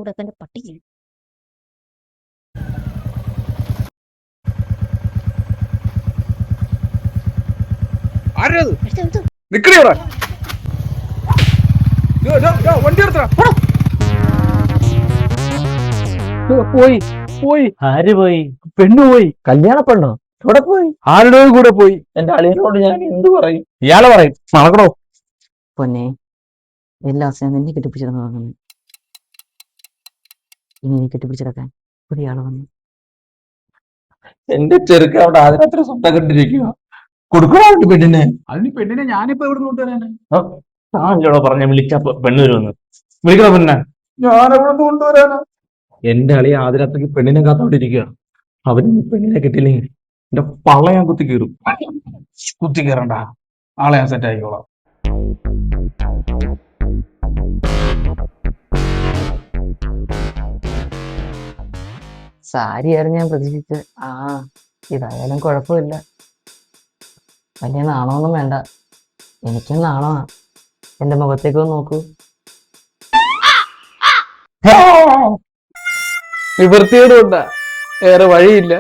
ഉടക്കന്റെ പട്ടി പോയി പോയി. ആര് പോയി? പെണ്ണു പോയി. കല്യാണ പെണ്ണോ? എവിടെ പോയി? ആരുടെ കൂടെ പോയി? എന്റെ അളിയനോട് ഞാൻ എന്ത് പറയും? ഇയാളെ പറയും. നടക്കണോ? പൊന്നെ എല്ലാ അവസരം നിന്നെ കെട്ടിപ്പിടിച്ചിരുന്നു വാങ്ങുന്നു. ഇനി നീ കെട്ടിപ്പിടിച്ചിടക്കാൻ പുതിയ ആള് വന്നു. എന്റെ ചെറുക്ക അവിടെ ആദ്യത്ര സ്വന്തം കണ്ടിരിക്കുക. കൊടുക്കണോ പെണ്ണിനെ? അതിന് പെണ്ണിനെ ഞാനിപ്പോ എവിടെ കൊണ്ടുവരാന്? താനല്ലോടോ പറഞ്ഞ വിളിച്ച പെണ്ണ് വരുമെന്ന്. വിളിക്കണോ പെണ്ണെ? ഞാൻ എവിടെ കൊണ്ടുവരാനാ? എന്റെ അളിയ ആദ്യരാത്രിക്ക് പെണ്ണിനെ കാത്തോടെ ഇരിക്കുക. അവന് പെണ്ണിനെ കിട്ടില്ലെങ്കിൽ എന്റെ പള്ള ഞാൻ കുത്തി കീറും. കുത്തി കയറണ്ട, ആളെ ഞാൻ സെറ്റ് ആയിക്കോളാം. സാരിയായിരുന്നു ഞാൻ പ്രതീക്ഷിച്ചത്. ഇതായാലും കുഴപ്പമില്ല. വലിയ നാണമൊന്നും വേണ്ട. എനിക്കും നാണമാ. എന്റെ മുഖത്തേക്ക് ഒന്ന് നോക്കൂ. നിവൃത്തിയോട് കൊണ്ടാ, വേറെ വഴിയില്ല.